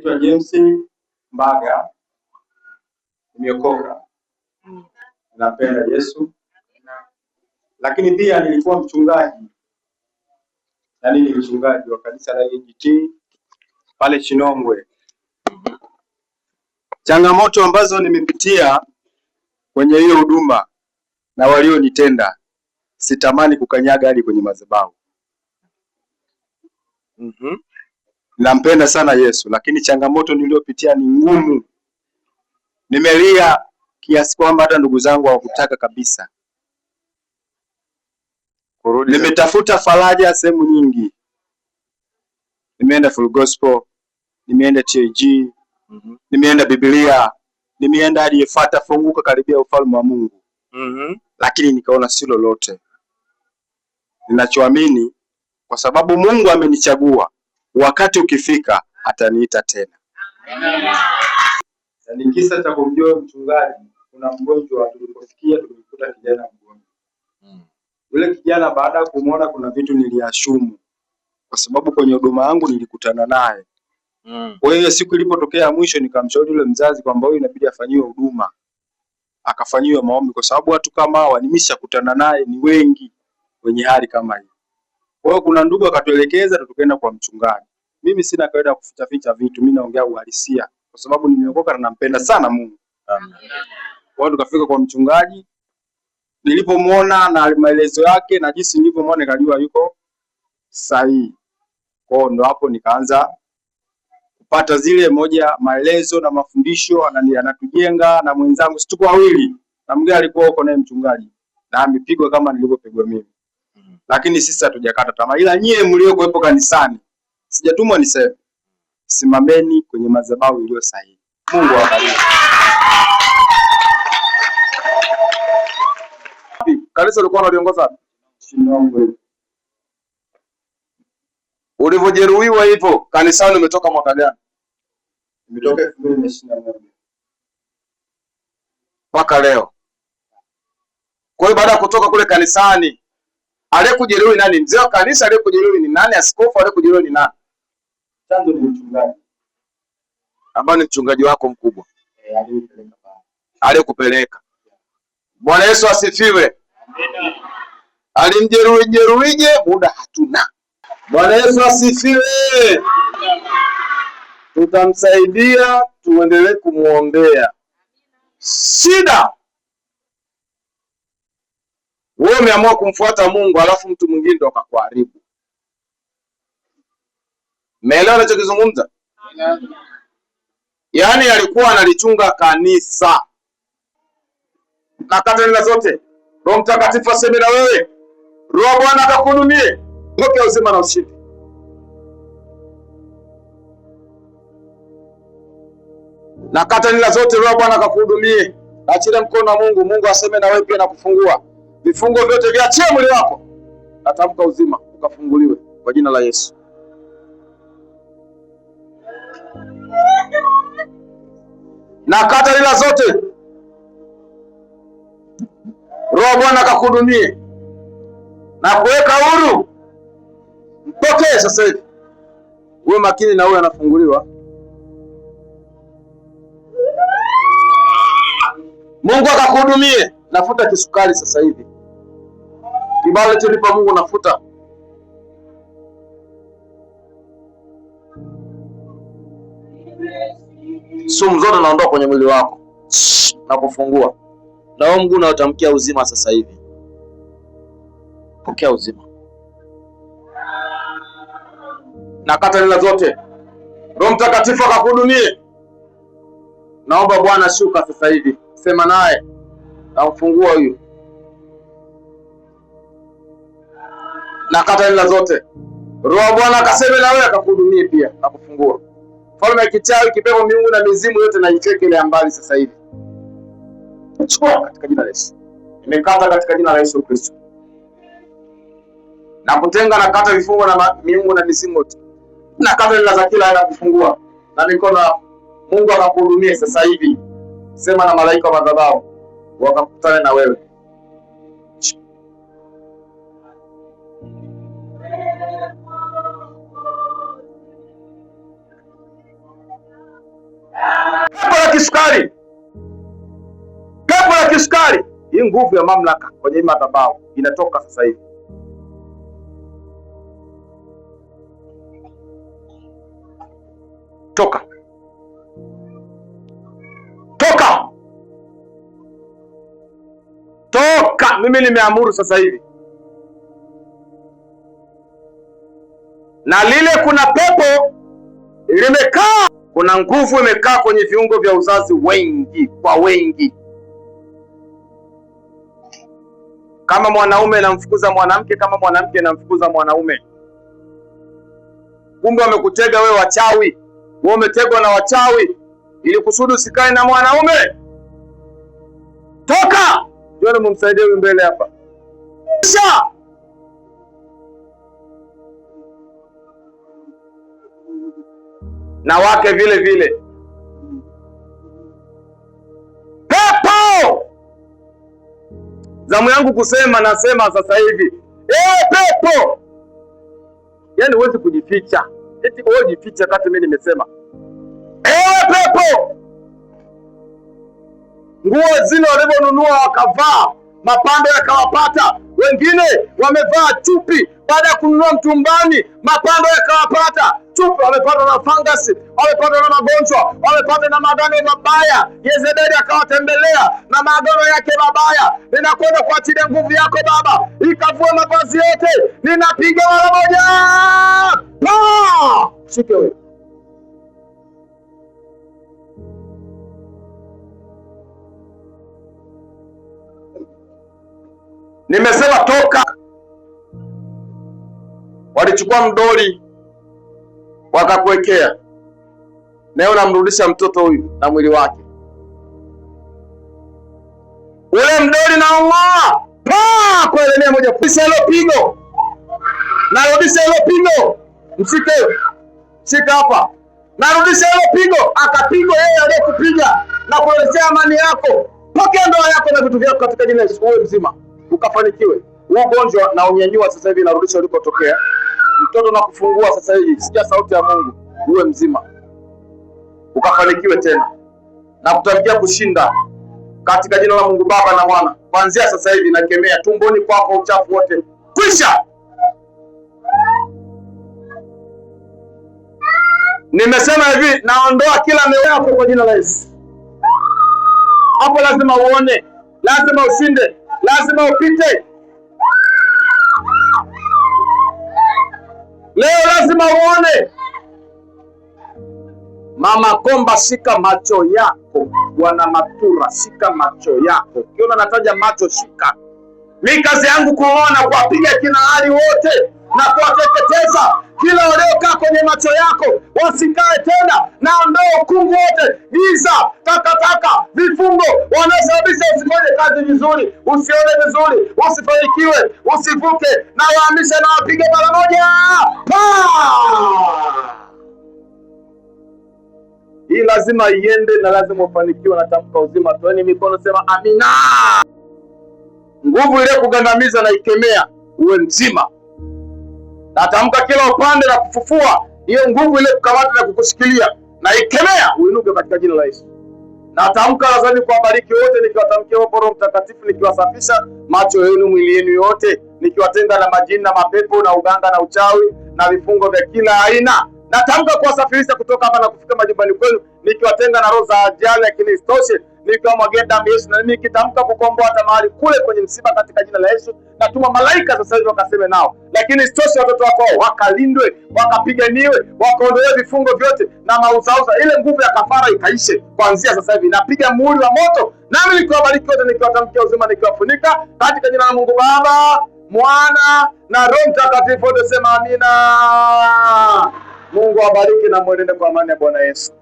Naitwa James Mbaga, nimeokoka, napenda Yesu, lakini pia nilikuwa mchungaji, yaani ni mchungaji wa kanisa la EAGT pale Chinongwe. Changamoto ambazo nimepitia kwenye hiyo huduma na walionitenda, sitamani kukanyaga hadi kwenye madhabahu. Nampenda sana Yesu, lakini changamoto niliyopitia ni ngumu. Nimelia kiasi kwamba hata ndugu zangu hawakutaka kabisa. Nimetafuta faraja sehemu nyingi. Nimeenda Full Gospel, nimeenda TAG, nimeenda Biblia, nimeenda hadi Efata funguka karibia ufalme wa Mungu. Lakini nikaona si lolote. Ninachoamini kwa sababu Mungu amenichagua, wakati ukifika ataniita tena. Ni kisa cha kumjua mchungaji. Kuna mgonjwa tuliposikia tulikuta kijana mgonjwa. Yule kijana baada ya kumuona kuna vitu niliashumu kwa sababu kwenye huduma yangu nilikutana naye. Kwa hiyo siku ilipotokea mwisho nikamshauri yule mzazi kwamba huyu inabidi afanyiwe huduma. Akafanyiwa maombi kwa sababu watu kama hawa nimeshakutana naye ni wengi wenye hali kama hii. Kwa hiyo kuna ndugu akatuelekeza tukaenda kwa mchungaji. Mimi sina kawaida kuficha ficha vitu, mimi naongea uhalisia kwa sababu nimeokoka na nampenda sana Mungu. Amen. Kwa hiyo tukafika kwa mchungaji, nilipomuona na maelezo yake na jinsi nilivyomwona nikajua yuko sahihi. Kwa hiyo ndo hapo nikaanza kupata zile moja maelezo na mafundisho, anatujenga na mwenzangu, si tuko wawili, na mwingine alikuwa huko naye mchungaji na amepigwa kama nilivyopigwa mimi. Lakini sisi hatujakata tamaa, ila nyie mliokuwepo kanisani, sijatumwa niseme, simameni kwenye madhabahu iliyo sahihi. Mungu awabariki. Kanisa ulikuwa unaliongoza Chinongwe. Ulivyojeruhiwa hivyo kanisani umetoka mwaka gani? Nimetoka 2021 mpaka leo. Kwa hiyo baada ya kutoka kule kanisani, aliyekujeruhi nani? Mzee wa kanisa aliyekujeruhi ni nani? Askofu aliyekujeruhi ni nani? Chanzo ni mchungaji. Ambaye ni mchungaji wako mkubwa. Aliyekupeleka. Bwana Yesu asifiwe. Amina. Alimjeruhije? Muda hatuna. Bwana Yesu asifiwe. Tutamsaidia, tuendelee kumuombea. Shida wewe umeamua kumfuata Mungu alafu mtu mwingine ndo akakuharibu. Umeelewa ninachokizungumza? Yaani alikuwa analichunga kanisa. Na katenda zote. Roho Mtakatifu aseme na wewe. Roho Bwana akakuhudumie. Pokea uzima na ushindi. Na katenda zote Roho Bwana akakuhudumie. Achilia mkono wa Mungu, Mungu aseme na wewe pia na kufungua. Vifungo vyote viachie mwili wako. Atamka uzima ukafunguliwe kwa jina la Yesu. Na katenda zote Roho Bwana akakuhudumie na kuweka huru. Mpokee sasa hivi. Uwe makini na wewe anafunguliwa. Mungu akakuhudumie. Nafuta kisukari sasa hivi. Kibali cholipa Mungu nafuta. Sumu zote naondoa kwenye mwili wako. Na kufungua. Na wewe Mungu unaotamkia uzima sasa hivi. Pokea uzima. Na katenda zote. Roho Mtakatifu akakuhudumie. Naomba Bwana shuka sasa hivi. Sema naye. Na ufungua huyu. Na katenda zote. Roho Bwana akaseme na wewe akakuhudumie pia, akufungua. Falme ya kichawi, kipepo, miungu na mizimu yote na icheke ile mbali sasa hivi. Chukua katika jina la Yesu. Nimekata katika jina la Yesu Kristo. Na kutenga na kata vifungo na miungu na mizimu yote. Na katenda za kila aina kufungua. Na mikono Mungu akakuhudumie sasa hivi. Sema na malaika wa madhabahu wakakutane na wewe. kisukari, pepo la kisukari. Hii nguvu ya mamlaka kwenye madhabahu inatoka sasa hivi. Toka, toka, toka! Mimi nimeamuru sasa hivi. Na lile kuna pepo limekaa, kuna nguvu imekaa kwenye viungo vya uzazi wengi kwa wengi. Kama mwanaume anamfukuza mwanamke, kama mwanamke anamfukuza mwanaume. Kumbe wamekutega wewe wachawi. Wewe umetegwa na wachawi ili kusudi usikae na mwanaume. Toka! Jona mumsaidie huyu mbele hapa. Kisha na wake vile vile. Pepo! Zamu yangu kusema, nasema sasa hivi. Pepo! Yaani huwezi kujificha. Eti wewe jificha kati mimi nimesema. Pepo! Nguo zile walivyonunua wakavaa, mapando yakawapata. Wengine wamevaa chupi baada ya kununua mtumbani, mapando yakawapata. Chupi wamepata na fangasi, wamepata na magonjwa, wamepata na magano mabaya. Yezebeli akawatembelea na magano yake mabaya. Ninakwenda kuachilia nguvu yako Baba, ikavue mavazi yote. Ninapiga mara moja. Shike wewe. Nimesema toka. Walichukua mdoli wakakuwekea. Leo namrudisha mtoto huyu na mwili wake. Ule mdoli naung'oa. Kwa eneo moja. Rudisha hilo pigo. Narudisha hilo pigo. Mshike. Shika hapa. Narudisha hilo pigo. Akapigwa yeye aliyekupiga na kuelezea amani yako. Pokea ndoa yako na vitu vyako katika jina la Yesu, uwe mzima. Ukafanikiwe. Huo ugonjwa na unyanyua sasa hivi, narudisha ulikotokea. Mtoto na kufungua sasa hivi. Sikia sauti ya Mungu. Uwe mzima. Ukafanikiwe tena. Na kutamkia kushinda katika jina la Mungu Baba na Mwana. Kuanzia sasa hivi nakemea tumboni kwako uchafu wote. Kwisha. Nimesema hivi, naondoa kila meo yako kwa jina la Yesu. Hapo lazima uone, lazima ushinde, lazima upite. Leo lazima uone. Mama Komba, shika macho yako. Bwana Matura, shika macho yako. Ukiona nataja macho, shika. Mimi kazi yangu kuona, kuwapiga kina hali wote na kuwateketeza kila waliokaa kwenye macho yako, wasikae tena. Naondoa ukungu wote, giza, takataka, vifungo wanaosababisha usifanye kazi vizuri, usione vizuri, usifanikiwe, usivuke. Na wahamisha na wapige mara moja. Hii lazima iende na lazima ufanikiwe. Natamka uzima, toeni mikono, sema amina. Nguvu ile kugandamiza na ikemea, uwe mzima. Natamka kila upande na kufufua hiyo nguvu ile kukamata na kukushikilia na ikemea, uinuke katika jina la Yesu. Natamka lazima kuwabariki wote, nikiwatamkia Roho Mtakatifu, nikiwasafisha macho yenu, mwili yenu yote, nikiwatenga na majini na mapepo na uganga na uchawi na vifungo vya kila aina. Natamka kuwasafirisha kutoka hapa na kufika majumbani kwenu, nikiwatenga na roho za ajali, lakini isitoshe nikiwamwagia damu Yesu, na nikitamka kukomboa hata mahali kule kwenye msiba katika jina la Yesu. Natuma malaika sasa hivi wakaseme nao, lakini isitoshe watoto wako wakalindwe, wakapiganiwe, wakaondolewe vifungo vyote na mauzauza. Ile nguvu ya kafara ikaishe kuanzia sasa hivi. Napiga muhuri wa moto, nami nikiwabariki wote, nikiwatamkia uzima, nikiwafunika katika jina la Mungu Baba, Mwana na Roho Mtakatifu. Wote sema amina. Mungu awabariki na mwenende kwa amani ya Bwana Yesu.